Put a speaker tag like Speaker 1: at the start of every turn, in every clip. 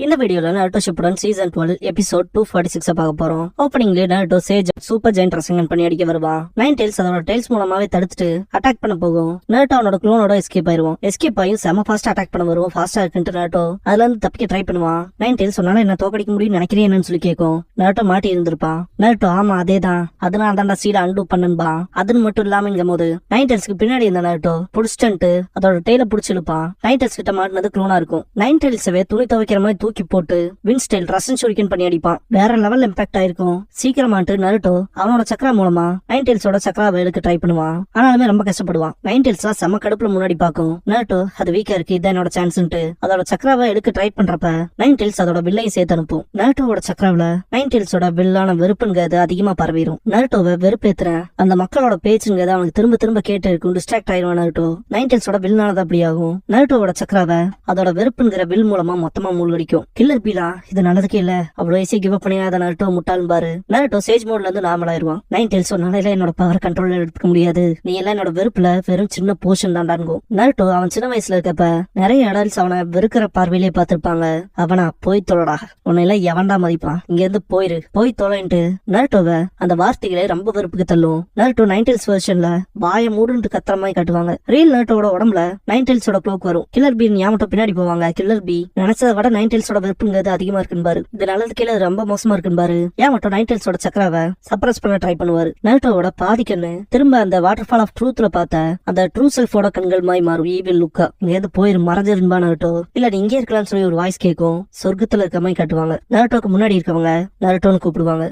Speaker 1: இந்த வீடியோல நாருட்டோ Shippuden season 12 episode 246 பார்க்க போறோம். ஓப்பனிங்ல நாருட்டோ சேஜ் சூப்பர் ஜெயண்ட் ரசங்கன் பண்ணி அடிக்க வருவான். நைன் டெய்ல்ஸ் அதோட டெய்ல்ஸ் மூலமாவே தடுத்துட்டு அட்டாக் பண்ண போகும். நாருட்டோ அவனோட க்ளோனோட எஸ்கேப் ஆயிருவான். எஸ்கேப் ஆகி செம ஃபாஸ்ட் அட்டாக் பண்ண வருவான். ஃபாஸ்டா இருக்குன்னு நாருட்டோ அதுல இருந்து தப்பிக்க ட்ரை பண்ணுவான். நைன் டெய்ல்ஸ் சொன்னாலும் என்ன தோக்கடிக்க முடியும் நினைக்கிறேன்னு சொல்லி கேட்கும். நாருட்டோ மாட்டி இருந்திருப்பான். நாருட்டோ ஆமா அதேதான், அதனால தான்டா சீட அன்டூ பண்ணுன்பா. அதுன்னு மட்டும் இல்லாமங்கும் போது நைன் டெய்ல்ஸ்க்கு பின்னாடி இருந்த நாருட்டோ புடிச்சிட்டு அதோட டெய்ல புடிச்சு இழுப்பான். நைன் டெய்ல்ஸ் கிட்ட மாட்டினது க்ளோனா இருக்கும். நைன் டெய்ல்ஸவே துணி துவைக்கிற மாதிரி தூக்கி போட்டு வின்ஸ்டைல் ரசன் ஷூரிகன் பண்ணி அடிப்பான். வேற லெவல் இம்பாக்ட் ஆயிருக்கும். சீக்கிரமாட்டு நாருட்டோ அவனோட சக்கரா மூலமா நைன் டெய்ல்ஸோட சக்கராவை எடுக்க ட்ரை பண்ணுவான். ஆனாலுமே ரொம்ப கஷ்டப்படுவான். நைன் டெய்ல்ஸ் செம கடுப்புல முன்னாடி பாக்கும். நாருட்டோ அது வீக்கா இருக்கு, இதான் என்னோட சான்ஸ்ன்ட்டு அதோட சக்கராவை எடுக்க ட்ரை பண்றப்ப நைன் டெய்ல்ஸ் அதோட வில்லையும் சேர்த்து அனுப்பும். நாருட்டோட சக்கராவில நைன் டெய்ல்ஸோட வில்லான வெறுப்புங்கிறது அதிகமா பரவிடும். நாருட்டோவை வெறுப்பேத்துற அந்த மக்களோட பேச்சுங்கிறது அவனுக்கு திரும்ப திரும்ப கேட்டு இருக்கும். டிஸ்ட்ராக்ட் ஆயிடுவான் நாருட்டோ. நைன் டெய்ல்ஸோட வில்லானது அப்படி ஆகும். நாருட்டோட சக்கராவை அதோட வெறுப்புங்கிற வில் மூலமா மொத்தமா மூழ்கடிக்கும். கில்லர் பீலா இது நல்லதுக்கே இல்ல, அவ்வளவு ஈஸியா கிவ் அப் பண்ணியாத நாருட்டோ முட்டாள் பாரு. நாருட்டோ சேஜ் மோட்ல இருந்து நார்மல் ஆயிருவான். நைன் டெய்ல்ஸ் சொன்னால என்னோட பவர் கண்ட்ரோல் எடுத்துக்க முடியாது, நீ எல்லாம் என்னோட வெறுப்புல வெறும் சின்ன போர்ஷன் தாண்டான்கும். நாருட்டோ அவன் சின்ன வயசுல இருக்கப்ப நிறைய அடல்ட்ஸ் அவனை வெறுக்கிற பார்வையிலே பார்த்திருப்பாங்க. அவனா போய் தொலைடா, உன்னை எல்லாம் எவன்டா மதிப்பான், இங்க இருந்து போயிரு, போய் தொலைன்ட்டு நாருட்டோவை அந்த வார்த்தைகளை ரொம்ப வெறுப்புக்கு தள்ளும். நாருட்டோ நைன் டெய்ல்ஸ் வெர்ஷன்ல வாய மூடுன்ட்டு கத்துற மாதிரி காட்டுவாங்க. ரியல் நாருட்டோட உடம்புல நைன் டெய்ல்ஸோட க்ளோக் வரும். கில்லர் பி ஞாபகம் பின்னாடி போவாங்க. கில்லர் பி நினைச்சதை விட நைன் டெய்ல்ஸோட வெறுப்புங்கிறது அதிகமா இருக்குன்னு பாரு, இது நல்லது கீழே ரொம்ப மோசமா இருக்குன்னு பாரு. ஏன் மட்டும் நைன் டெய்ல்ஸோட சக்கராவை சப்ரஸ் பண்ண ட்ரை பண்ணுவாரு. நாருட்டோவோட பாதி கண்ணு திரும்ப அந்த வாட்டர் ஃபால் ஆஃப் ட்ரூத்ல பார்த்த அந்த ட்ரூ செல்ஃபோட கண்கள் மாதிரி மாறும். ஈவில் லுக்கா இங்க இருந்து போயிரு மறைஞ்சிருன்பா நாருட்டோ, இல்ல நீ இங்கே இருக்கலாம்னு சொல்லி ஒரு வாய்ஸ் கேட்கும். சொர்க்கத்துல இருக்க மாதிரி காட்டுவாங்க. நாருட்டோக்கு முன்னாடி இருக்கவங்க நாருட்டோன்னு கூப்பிடுவாங்க.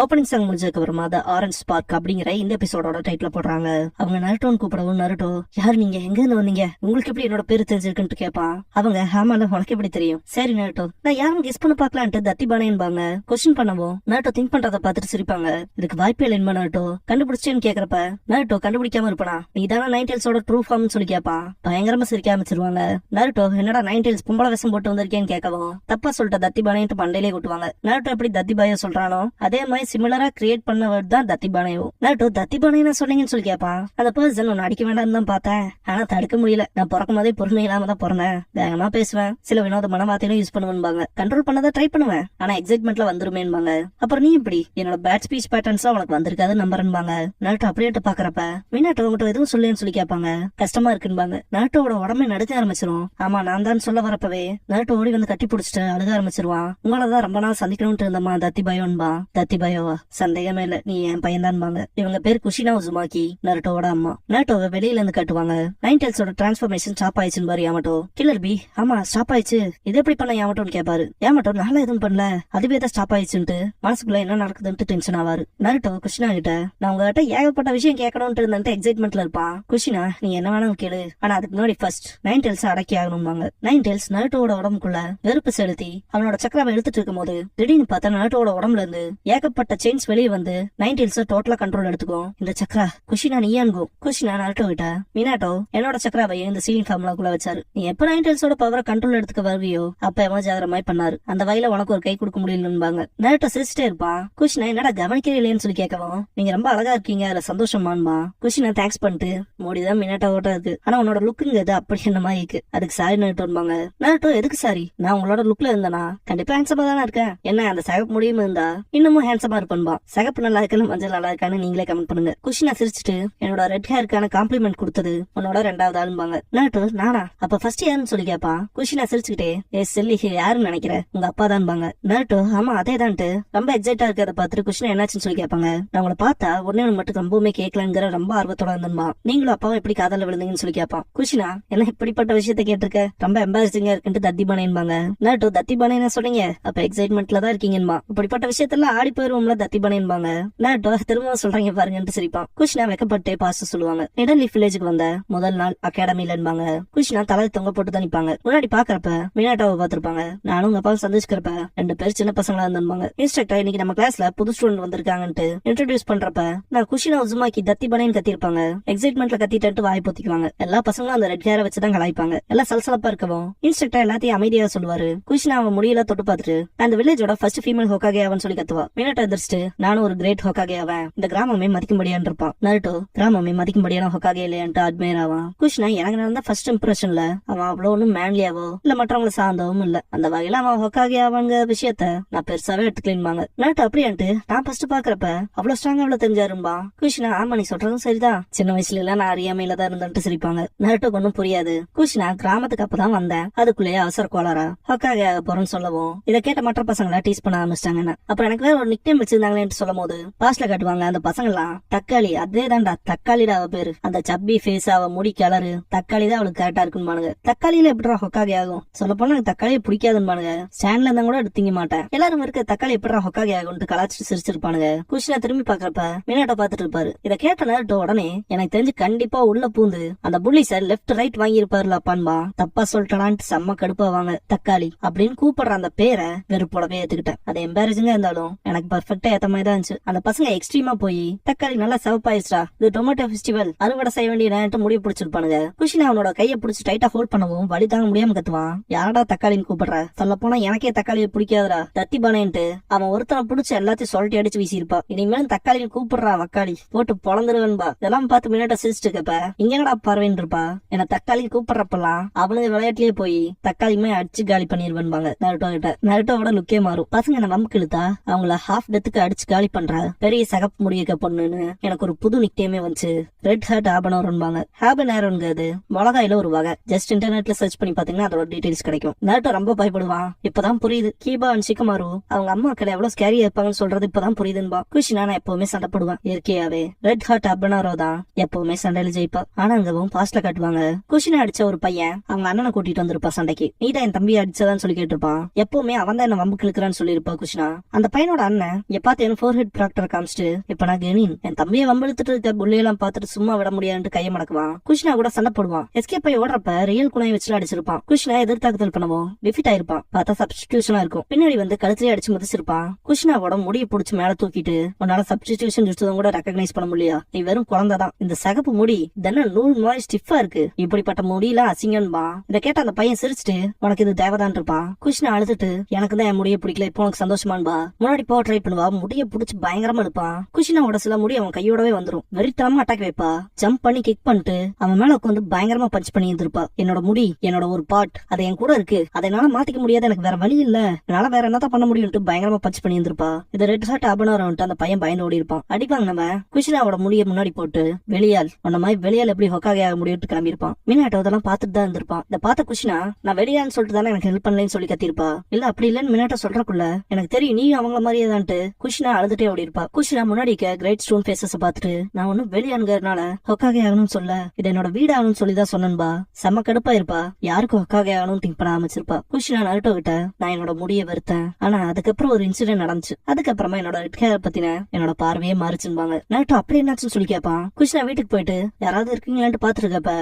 Speaker 1: ஓப்பனிங் சாங் முடிஞ்சதுக்கு அப்புறமா த ஆரஞ்ச் ஸ்பார்க் அப்படிங்கிற இந்த எபிசோடோட டைட்டில் போடுறாங்க. அவங்க நருட்டோன்னு கூப்பிடவும் நாருட்டோ யார் நீங்க, எங்க இருந்து வந்தீங்க, உங்களுக்கு எப்படி என்னோட பேரு தெரிஞ்சிருக்குன்னு கேட்பான். அவங்க ஹேமால உனக்கு எப்படி தெரியும், சரி நாருட்டோ நான் யாரும் கெஸ் பண்ண பாக்கலான்ட்டு தத்திபானேன்பாங்க. கொஸ்டின் பண்ணவும் நாருட்டோ திங்க் பண்றத பார்த்துட்டு சிரிப்பாங்க. இதுக்கு வாய்ப்பே இல்லைன்பா நாருட்டோ, கண்டுபிடிச்சேன்னு கேக்குறப்ப நாருட்டோ கண்டுபிடிக்காம இருப்பானா, நீ தானே நைன் டெய்ல்ஸோட ட்ரூ ஃபார்ம்னு சொல்லி கேட்பான். பயங்கரமா சிரிக்க ஆரம்பிச்சிருவாங்க. நாருட்டோ என்னடா நைன் டெய்ல்ஸ் பொம்பளை வேஷம் போட்டு வந்திருக்கேன்னு கேட்கவும் தப்பா சொல்லிட்ட தத்திபானேன்ட்டு மண்டையிலே கூட்டுவாங்க. நாருட்டோ எப்படி தத்திபாய சொல்றானோ அதே மாதிரி சிமிலரா கிரியேட் பண்ண வேர்ட் தான் தத்திபானையோ. நாருட்டோ தத்திபானை சொன்னீங்கன்னு சொல்லி கேட்பான். அந்த பர்சன் ஒன்னு அடிக்க வேண்டாம்னு தான் பார்த்தேன், ஆனா தடுக்க முடியல, நான் பிறக்கும் போதே பொறுமை இல்லாம தான் பிறந்தேன், வேகமா பேசுவேன், சில வினோதமான வார்த்தையிலும் யூஸ் பண்ணுவேன்பாங்க, கண்ட்ரோல் பண்ணதான் ட்ரை பண்ணுவேன், ஆனா எக்ஸைட்மெண்ட்ல வந்துருமேன்பாங்க. அப்புறம் நீ இப்படி என்னோட பேட் ஸ்பீச் பேட்டர்ன்ஸ் உனக்கு வந்திருக்காது நம்புறேன்பாங்க. நாருட்டோ அப்படியே பாக்குறப்ப மீனாட்டோ மட்டும் எதுவும் சொல்லேன்னு சொல்லி கேட்பாங்க. கஷ்டமா இருக்குன்பாங்க. நாருட்டோட உடம்பே நடுக்க ஆரம்பிச்சிரும். ஆமா நான் தான் சொல்ல வரப்பவே நாருட்டோ ஓடி வந்து கட்டி பிடிச்சிட்டு அழுக ஆரம்பிச்சிருவான். உங்களதான் ரொம்ப நாள் சந்திக்கணும்னு இருந்தமா தத்திபாயோன்பா. தத்திபாயோவா சந்தேகமே இல்ல, நீ என் பையன் தான்பாங்க. இவங்க பேர் குஷினா உசுமாக்கி, நாருட்டோட அம்மா. நாருட்டோவை வெளியில இருந்து கட்டுவாங்க. நைன் டெய்ல்ஸோட டிரான்ஸ்ஃபர்மேஷன் ஸ்டாப் ஆயிடுச்சுன்னு பாரு யாமட்டோ. கில்லர் பி ஆமா ஸ்டாப் ஆயிடுச்சு, இது எப்படி பண்ண யாமட்டோன்னு கேட்பாரு. யாமட்டோ நல்லா எதுவும் பண்ணல, அதுவே தான் ஸ்டாப் ஆயிடுச்சுன்ட்டு மனசுக்குள்ள என்ன நடக்குதுன்னு டென்ஷன் ஆவாரு. நாருட்டோ குஷினா கிட்ட நான் உங்ககிட்ட ஏகப்பட்ட விஷயம் கேட்கணும்னு இருந்தேன் எக்ஸைட்மெண்ட்ல இருப்பான். குஷினா நீ என்ன வேணாலும் கேளு, ஆனா அதுக்கு முன்னாடி ஃபர்ஸ்ட் நைன் டெய்ல்ஸ் அடக்கி ஆகணும்பாங்க. நைன் டெய்ல்ஸ் நாருட்டோட உடம்புக்குள்ள வெறுப்பு செலுத்தி அவனோட சக்கராவை எடுத்துட்டு இருக்கும் போது திடீர்னு பார்த்தா நாருட்டோட உடம்புல இருந்து ஏகப்பட்ட செயின்ஸ் வெளியே வந்து நைன் டெய்ல்ஸ் டோட்டலா கண்ட்ரோல் எடுத்துக்கும். இந்த சக்கரா குஷினா நீயான்கும். குஷினா நாருட்டோ கிட்ட மினாட்டோ என்னோட சக்கராவை இந்த சீலிங் ஃபார்முலாக்குள்ள வச்சாரு, நீ எப்ப நைன் டெய்ல்ஸோட பவரை கண்ட்ரோல் எடுத்துக்க வருவியோ அப்ப எமர்ஜ் ஆகிற மாதிரி பண்ணாரு, அந்த வயல உனக்கு ஒரு கை கொடுக்க முடியலன்பாங்க. நாருட்டோ சிரிச்சிட்டே இருப்பான். குஷினா என்னடா கவனிக்கிறே இல்லையன்னு சொல்லி கேட்கவும் நீங்க ரொம்ப அழகா இருக்கீங்க அதுல சந்தோஷமான்பா. குஷினா தேங்க்ஸ் பண்ணிட்டு மோடிதான் மினாட்டோட இருக்கு, ஆனா உன்னோட லுக்குங்கிறது அப்படி என்ன மாதிரி இருக்கு, அதுக்கு சாரி நாருட்டோன்பாங்க. நாருட்டோ எதுக்கு சாரி, நான் உங்களோட லுக்ல இருந்தேனா கண்டிப்பா ஹேண்ட்ஸமா தானே இருக்கேன், என்ன அந்த சகப்பு முடியும் இருந்தா இன்னமும் ஹேண்ட்ஸமா இருப்பேன்பா. சகப்பு நல்லா இருக்குன்னு மஞ்சள் நல்லா இருக்கான்னு நீங்களே கமெண்ட் பண்ணுங்க. குஷினா சிரிச்சிட்டு என்னோட ரெட் ஹேருக்கான காம்ப்ளிமெண்ட் கொடுத்தது உன்னோட ரெண்டாவது ஆளும்பாங்க. நாருட்டோ நானா, அப்ப ஃபர்ஸ்ட் யாருன்னு சொல்லி கேட்பான். குஷினா சிரிச்சுக்கிட்டே ஏ செல்லி யாருன்னு நினைக்கிறேன், உங்க அப்பா தான்பாங்க. நாருட்டோ ஆமா அதே தான்ட்டு ரொம்ப எக்ஸைட்டா இருக்கிறத பார்த்துட்டு குஷினா என்னாச்சுன்னு சொல்லி கேட்பாங்க. நான் உங்களை பார்த்தா உடனே மட்டும் ரொம்பவுமே கேட்கலங்கிற ரொம்ப ஆர்வத்தோட இருந்தா, நீங்களும் அப்பாவும் எப்படி காதல விழுந்தீங்கன்னு சொல்லி கேட்பான். குஷினா என்ன இப்படிப்பட்ட விஷயத்த கேட்டிருக்க, ரொம்ப எம்பாரசிங்கா இருக்குன்ட்டு தத்திபானேன்பாங்க. நாருட்டோ தத்திபானே சொன்னீங்க அப்ப எக்ஸைட்மெண்ட்ல தான் இருக்கீங்கன்பா, இப்படிப்பட்ட விஷயத்தெல்லாம் ஆடி போயிருவோம் நார்மலா தத்தி பனேன்பாங்க. நருட்டோ திரும்பவும் சொல்றீங்க பாருங்கன்னு சிரிப்பான். குஷ்னா வெக்கப்பட்டு பாஸ்ட் சொல்லுவாங்க. நிடன் லீஃப் வில்லேஜுக்கு வந்த முதல் நாள் அகாடமிலன்பாங்க. குஷ்னா தலை தொங்க போட்டு தான் நிப்பாங்க. முன்னாடி பாக்குறப்ப மினாட்டாவை பாத்திருப்பாங்க. நானும் உங்க அப்பாவை சந்திச்சுக்கிறப்ப 2 பேர் சின்ன பசங்களா இருந்தாங்க. இன்ஸ்ட்ரக்டர் இன்னைக்கு நம்ம கிளாஸ்ல புது ஸ்டூடெண்ட் வந்திருக்காங்கன்ட்டு இன்ட்ரோடியூஸ் பண்றப்ப நான் குஷினா உசுமாக்கி தத்தி பனேன்னு கத்திருப்பாங்க. எக்ஸைட்மெண்ட்ல கத்திட்டு வாய் பொத்திக்குவாங்க. எல்லா பசங்களும் அந்த ரெட் ஹேரை வச்சுதான் கலாய்ப்பாங்க. எல்லாம் சலசலப்பா இருக்கவும் இன்ஸ்ட்ரக்டர் எல்லாத்தையும் அமைதியா சொல்லுவாரு. குஷினா அவன் முடியல தொட்டு பாத்துட்டு அந்த வில்லேஜோட ஃபர்ஸ்ட் ஃபீமேல் ஹோக்காகே அவன் சொல்லி கத்துவா. மினாட்டோ எதிர்த்து நானும் ஒரு கிரேட் ஹோக்காகே அவன், இந்த கிராமமே மதிக்கும்படியான் இருப்பான். நருட்டோ கிராமமே மதிக்கும்படியான ஹோக்காகே இல்லையான்ட்டு அட்மையர் ஆவான். குஷினா எனக்கு நடந்த ஃபர்ஸ்ட் இம்ப்ரெஷன்ல அவன் அவ்வளவு ஒன்னும் மேன்லியாவோ இல்ல மற்றவங்களை சார்ந்தவும் இல்ல. அந்த வகையில அவன் ஹோக்காகே ஆவாங்க விஷயத்த நான் பெருசாவே எடுத்துக்கலாம்பாங்க. நருட்டோ அப்படியான்ட்டு நான் ஃபர்ஸ்ட் பாக்குறப்ப அவ்வளவு ஸ்ட்ராங்கா அவ்வளவு தெரிஞ்சாரும்பா. குஷினா ஆமா நீ சொல்றதும் சரிதான், சின்ன வயசுல எல்லாம் நான் அறியாமையில தான் இருந்துட்டு சிரிப்பாங்க. நருட்டோக்கு ஒன்னும் புரியாது. குஷினா கிராமத்துக்கு அப்பதான் வந்தேன், அதுக்குள்ளேயே அவசர கோளாரா ஹோக்காகே ஆக போறேன்னு சொல்லவும் இதை கேட்ட மற்ற பசங்களை டீஸ் பண்ண ஆரம்பிச்சிட்டாங்க. அப்புறம் எனக்கு வேற ஒரு நிக்நேம் வச்சிருந்தாங்களேன்னு சொல்லும் போது பாஸ்ட்ல காட்டுவாங்க அந்த பசங்க எல்லாம் தக்காளி, அதே தான்டா தக்காளிடா அவ பேரு, அந்த சப்பி ஃபேஸ் அவ முடி கலரு தக்காளி தான் அவளுக்கு கரெக்டா இருக்குன்னு. தக்காளியில எப்படிடா ஹொக்காகே ஆகும், சொல்ல போனா எனக்கு தக்காளியை பிடிக்காதுன்னு. ஸ்டாண்ட்ல இருந்தா கூட எடுத்தீங்க மாட்டேன், எல்லாரும் இருக்க தக்காளி எப்படிடா ஹொக்காகே ஆகும்னு கலாச்சிட்டு சிரிச்சிருப்பானுங்க. குஷினா திரும்பி பாக்குறப்ப மினாட்டோ பாத்துட்டு இருப்பாரு. இதை கேட்ட நருட்டோ உடனே எனக்கு தெரிஞ்சு கண்டிப்பா உள்ள பூந்து அந்த புள்ளி சார் லெப்ட் ரைட் வாங்கி இருப்பாருல அப்பான்பா, தப்பா சொல்லிட்டான்ட்டு செம்ம கடுப்பாவாங்க. தக்காளி அப்படின்னு கூப்பிடுற அந்த பேரை வெறுப்போடவே ஏத்துக்கிட்டேன். அது எம்பாரசிங்கா இருந்தாலும் எனக்கு பர்ஃபெக்டா ஏத்த மாதிரி தான் இருந்துச்சு. அந்த பசங்க எக்ஸ்ட்ரீமா போய் தக்காளி நல்லா சிவப்பாயிடுச்சா, இது டொமேட்டோ ஃபெஸ்டிவல் அறுவடை செய்ய வேண்டிய நேரத்தை முடிவு பிடிச்சிருப்பானுங்க. குஷினா அவனோட கையை பிடிச்சி டைட்டா ஹோல்ட் பண்ணவும் வழி தாங்க முடியாம கத்துவான். யாரடா தக்காளின்னு கூப்பிடுற, சொல்ல போனா எனக்கே தக்காளியை பிடிக்காதரா தத்தி பானேன்ட்டு அவன் ஒருத்தனை பிடிச்சி எல்லாத்தையும் சொல்லிட்டு அடிச்சு வீசிருப்பா. இனிமேலும் தக்காளின்னு கூப்பிடுறா வக்காளி போட்டு பொழந்துருவன்பா. இதெல்லாம் பார்த்து மினாட்டோ சிரிச்சுட்டு இருக்கப்ப இங்க என்னடா பார்வைன்னு இருப்பா. என்ன தக்காளி கூப்பிடுறப்பெல்லாம் அவனுக்கு விளையாட்டுலயே போய் தக்காளியுமே அடிச்சு காலி பண்ணிருவன்பாங்க நருட்டோ கிட்ட. நருட்டோவோட லுக்கே மாறும். பசங்க என்ன வம்புக்கு இழுத்தா அவங்கள ஹாஃப் டெத்துக்கு அடிச்சு காலி பண்ற பெரிய சகப்பு முடியக்க பொண்ணுன்னு எனக்கு ஒரு புது நிக்நேமே வந்துச்சு. Red heart ஹாபனோரன்பாங்க. ஹாபனேரோங்கிறது மிளகாயில ஒரு வகை. ஜஸ்ட் இன்டர்நெட்ல சர்ச் பண்ணி பாத்தீங்கன்னா அதோட டீடைல்ஸ் கிடைக்கும். நருட்டோ ரொம்ப பயப்படுவான். இப்பதான் புரியுது கீபா அண்ட் சிக்கமாரு அவங்க அம்மா கடை எவ்வளவு ஸ்கேரியா இருப்பாங்கன்னு சொல்றது இப்பதான் புரியுதுன்பா. குஷினா நான் எப்பவுமே சண்டை போடுவேன் இயற்கையாவே. ரெட் ஹார்ட் ஹாபனோரோ தான் எப்பவுமே சண்டையில ஜெயிப்பா. ஆனா அங்கவும் பாஸ்ட்ல காட்டுவாங்க குஷினா அடிச்ச ஒரு பையன் அவங்க அண்ணனை கூட்டிட்டு வந்திருப்பா சண்டைக்கு. நீதான் என் தம்பி அடிச்சதான்னு சொல்லி கேட்டிருப்பான். எப்பவுமே அவன் தான் என்ன வம்புக்கு இழுக்கிறான்னு சொல்லிருப்பா குஷினா. அந்த பையனோட அண்ணன் பார்த்து என் ஃபோர்ஹெட் ப்ராக்டர் காமிச்சிட்டு இப்ப நான் கெனின் என் தம்பியை வம்பெடுத்துட்டு இருக்க புள்ளையெல்லாம் பார்த்துட்டு சும்மா விட முடியாதுன்னு கையை மடக்குவான். குஷினா கூட சண்டை போடுவான். எஸ்கே போய் ஓடுறப்ப ரியல் குணையை வச்சு அடிச்சிருப்பான். குஷினா எதிர்த்தாக்குதல் பண்ணவும் டிஃபிட் ஆயிருப்பான். பார்த்தா சப்ஸ்டிடியூஷனா இருக்கும். பின்னாடி வந்து கழுத்திலே அடிச்சு முதிச்சிருப்பான். குஷினாவோட முடியை புடிச்சு மேல தூக்கிட்டு உன்னால சப்ஸ்டிடியூஷன் ஜுட்ஸும் கூட ரெகக்னைஸ் பண்ண முடியா, நீ வெறும் குழந்தைதான், இந்த சகப்பு முடி தென்ன நூல் மாதிரி ஸ்டிஃபா இருக்கு, இப்படிப்பட்ட முடியெல்லாம் அசிங்கன்பா. இதை கேட்ட அந்த பையன் சிரிச்சுட்டு உனக்கு இது தேவைதான் இருப்பான். குஷினா அழுதுட்டு எனக்கு தான் என் முடிய பிடிக்கல, இப்போ உனக்கு சந்தோஷமான்பா. முன்னாடி போக ட்ரை பண்ணுவா. முடிய புடிச்சு பயங்கரமா எடுப்பான். குஷினாவோட சில முடி அவன் கையோடவே வந்துரும். வெறித்தனமா அட்டாக் வைப்பா. ஜம்ப் பண்ணி கிக் பண்ணிட்டு அவன் மேல உட்காந்து பயங்கரமா பஞ்ச் பண்ணி இருந்திருப்பா. என்னோட முடி என்னோட ஒரு பார்ட், அது என் கூட இருக்கு, அதை என்னால மாத்திக்க முடியாது, எனக்கு வேற வழி இல்ல, என்னால வேற என்னதான் பண்ண முடியும்ட்டு பயங்கரமா பஞ்ச் பண்ணி இருந்திருப்பா. இது ரெட் ஹார்ட் அபனோரன்ட்டு அந்த பையன் பயந்து ஓடி இருப்பான். அடிப்பாங்க நம்ம குஷினாவோட முடிய முன்னாடி போட்டு வெளியால் உன்ன மாதிரி வெளியால் எப்படி ஹொக்காகே ஆக முடியும்ட்டு கிளம்பி இருப்பான். மினாட்டோ அதெல்லாம் பார்த்துட்டு தான் இருந்திருப்பான். இதை பார்த்த குஷினா நான் வெளியான்னு சொல்லிட்டு தானே எனக்கு ஹெல்ப் பண்ணலன்னு சொல்லி கத்திருப்பா. இல்ல அப்படி இல்லன்னு மினாட்டோ சொல்றக்குள்ள எனக்கு தெரியும் நீ அவங்கள மாதிரியே தான்ட்டு குஷினா அழுதுட்டே ஓடி இருப்பா. குஷினா முன்னாடி கிரேட் ஸ்டோன் ஃபேஸஸ் பார்த்துட்டு நான் ஒன்னும் வெளியான்கிறதுனால ஹொக்காகே ஆகணும்னு சொல்ல இது என்னோட வீடு ஆகணும்னு சொல்லிதான் சொன்னன்பா. செம்ம கடுப்பா இருப்பா. யாருக்கும் ஹொக்காகே ஆகணும்னு திங்க் பண்ண ஆரம்பிச்சிருப்பா. குஷினா நருட்டோ கிட்ட நான் என்னோட முடிய வெறுத்தேன், ஆனா அதுக்கப்புறம் ஒரு இன்சிடென்ட் நடந்துச்சு, அதுக்கப்புறமா என்னோட ரெட் ஹேர் பத்தின என்னோட பார்வையே மாறிச்சுன்பாங்க. நருட்டோ அப்படி என்னாச்சுன்னு சொல்லி கேட்பான். குஷினா வீட்டுக்கு போயிட்டு யாராவது இருக்கீங்களான்ட்டு பாத்துட்டு இருக்கப்ப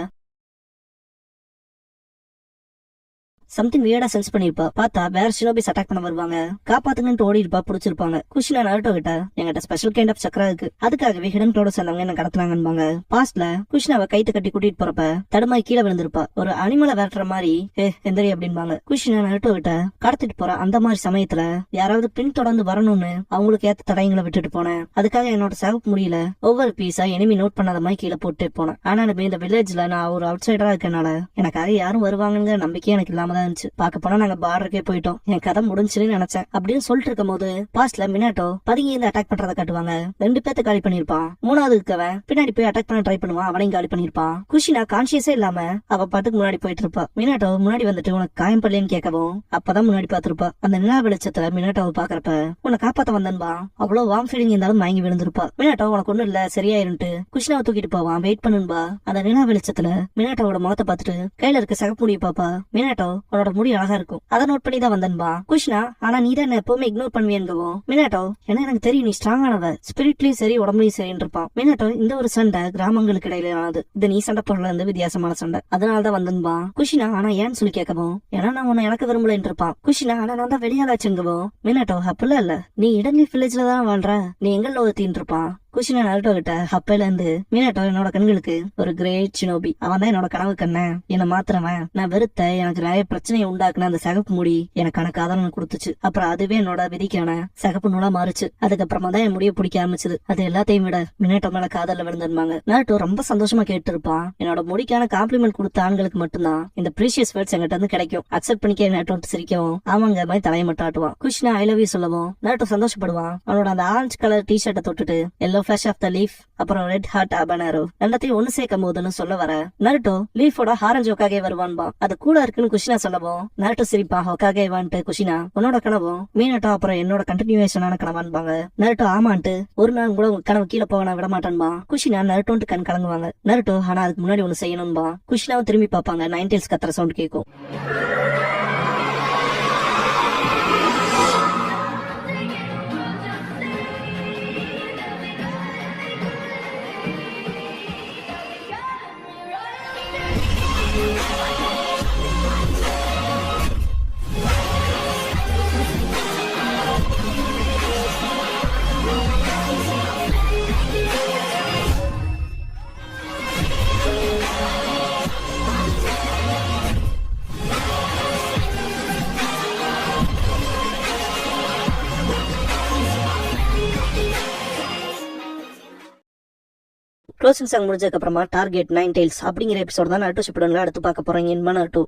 Speaker 1: சம்திங் வியர்டா சென்ஸ் பண்ணிருப்பா. பார்த்தா வேற ஷினோபிஸ் அட்டாக் பண்ண வருவாங்க. காப்பாத்துங்கன்னு ஓடி இருப்பா. புடிச்சிருப்பாங்க. குஷினா நருட்டோ கிட்ட எங்கிட்ட ஸ்பெஷல் கைண்ட் ஆஃப் சக்கரா இருக்கு, அதுக்காகவே ஹிடன் க்ளோட சேர்ந்தவங்க என்ன கடத்துனாங்கன்பாங்க. பாஸ்ட்ல குஷினாவை கைத்து கட்டி கூட்டிட்டு போறப்ப தடுமாறி கீழே விழுந்திருப்பா. ஒரு அனிமலை விரட்டுற மாதிரி எந்திரி அப்படின்பாங்க. குஷினா நருட்டோ கிட்ட கடத்திட்டு போற அந்த மாதிரி சமயத்துல யாராவது பின் தொடர்ந்து வரணும்னு அவங்களுக்கு ஏத்த தடயங்களை விட்டுட்டு போனேன். அதுக்காக என்னோட சகப்பு முடியல ஒவ்வொரு பீஸா எனிமி நோட் பண்ணாத மாதிரி கீழே போட்டு போனேன். ஆனாலுமே இந்த வில்லேஜ்ல நான் ஒரு அவுட் சைடரா இருக்கனால எனக்காக யாரும் வருவாங்கங்கிற நம்பிக்கை எனக்கு இல்லாம பாக்க போனா நாங்க பார்டருக்கே போயிட்டோம், என் கதை முடிஞ்சுன்னு நினைச்சேன் அப்படின்னு சொல்லிட்டு இருக்கும் போது பாஸ்ட்ல மினாட்டோ பதுங்கி இருந்து அட்டாக் பண்றத காட்டுவாங்க. 2 பேர்த்த காலி பண்ணிருப்பான். 3வது இருக்கவன் பின்னாடி போய் அட்டாக் பண்ண ட்ரை பண்ணுவான். அவனையும் காலி பண்ணிருப்பான். குஷினா கான்சியஸே இல்லாம அவ பாட்டுக்கு முன்னாடி போயிட்டு இருப்பா. மினாட்டோ முன்னாடி வந்துட்டு உனக்கு காயம் படலன்னு கேட்கவும் அப்பதான் முன்னாடி பாத்துருப்பா. அந்த நிலா வெளிச்சத்துல மினாட்டோவை பாக்குறப்ப உன்னை காப்பாத்த வந்தன்பா. அவ்வளவு வார்ம் ஃபீலிங் இருந்தாலும் மயங்கி விழுந்திருப்பா. மினாட்டோ உனக்கு ஒண்ணும் இல்ல சரியாயிருன்ட்டு குஷினாவை தூக்கிட்டு போவான். வெயிட் பண்ணுன்பா. அந்த நிலா வெளிச்சத்துல மினாட்டோவோட முகத்தை பாத்துட்டு கையில இருக்க சகப்பு முடிய பாப்பா. மினாட்டோ உன்னோட முடி அழகா இருக்கும். அதை நோட் பண்ணி தான் வந்தன்பா. குஷ்னா ஆனா நீ தான் எப்பவுமே இக்னோர் பண்ணுவேன்கவும். மினாட்டோ ஏன்னா எனக்கு தெரியும் நீ ஸ்ட்ராங்கானவ, ஸ்பிரிட்லயும் சரி உடம்புலயும் சரின்னு இருப்பான். மினாட்டோ இந்த ஒரு சண்டை கிராமங்களுக்கு இடையில ஆனது, இது நீ சண்டை போடல இருந்து வித்தியாசமான சண்டை, அதனாலதான் வந்தன்பா. குஷினா ஆனா ஏன்னு சொல்லி கேட்கவும், ஏன்னா நான் உன்னை எனக்கு விரும்பலன்னு இருப்பான். குஷினா ஆனா நான் தான் வெளியாளாச்சுங்கவும். மினாட்டோ அப்படிலாம் இல்ல, நீ இடன்லி வில்லேஜ்ல தான் வாழ்ற, நீ எங்கள்ல ஒருத்தின்னு இருப்பான். குஷினா நருட்டோ கிட்ட அப்பையில இருந்து மினாட்டோ என்னோட கண்களுக்கு ஒரு கிரேட் ஷினோபி, அவன் தான் என்னோட கனவு கண்ணன், என்ன மாத்திரவன், நான் வெறுத்த எனக்கு நிறைய பிரச்சனையை உண்டாக்குன அந்த சிகப்பு முடி எனக்கான காதலன் கொடுத்துச்சு. அப்புறம் அதுவே என்னோட விதிக்கான சிகப்பு நூலா மாறுச்சு. அதுக்கப்புறமா தான் என் முடிய பிடிக்க ஆரம்பிச்சது. அது எல்லாத்தையும் விட மினாட்டோ மேல காதல்ல விழுந்திருந்தாங்க. நருட்டோ ரொம்ப சந்தோஷமா கேட்டு இருப்பான். என்னோட முடிக்கான காம்ப்ளிமெண்ட் கொடுத்த ஆண்களுக்கு மட்டும்தான் இந்த ப்ரீஷியஸ் வேர்ட்ஸ் எங்கிட்ட இருந்து கிடைக்கும், அக்செப்ட் பண்ணிக்க நருட்டோ சிரிக்கவும் அவங்க மாதிரி தலையை மட்டும் ஆட்டுவான். குஷ்னா ஐ லவ் யூ சொல்லவும் நருட்டோ சந்தோஷப்படுவான். அவனோட அந்த ஆரஞ்சு கலர் டி ஷர்ட்டை தொட்டுட்டு yellow flash of the leaf அப்புறம் ரெட் ஹார்ட் அபனாரோ எல்லாத்தையும் ஒண்ணு சேர்க்கும் போதுன்னு சொல்ல வர நருட்டோ லீஃபோட ஆரஞ்சு ஒக்காகே வருவான்பா. அது கூட இருக்குன்னு குஷினா சொல்லவும் நருட்டோ சிரிப்பா ஒக்காகே வான்ட்டு. குஷினா உன்னோட கனவும் மீனட்டோ அப்புறம் என்னோட கண்டினியூவேஷனான கனவான்பாங்க. நருட்டோ ஆமான்ட்டு ஒரு நாள் கூட உங்க கனவு கீழே போக நான் விட மாட்டேன்பா. குஷினா நருட்டோன்ட்டு கண் கலங்குவாங்க. நருட்டோ ஆனா அதுக்கு முன்னாடி ஒண்ணு செய்யணும்பா. குஷினாவும் திரும்பி பாப்பாங்க. நைன்டேல்ஸ் கத்துற சவுண்ட் கேட்கும். க்ளோசிங் சாங் முடிஞ்சதுக்கு அப்புறமா டார்கெட் நைன்டேல்ஸ் அப்படிங்கிற எபிசோட் தான் நருட்டோ ஷிப்புடன்ல அடுத்து பார்க்க போறீங்க. நருட்டோ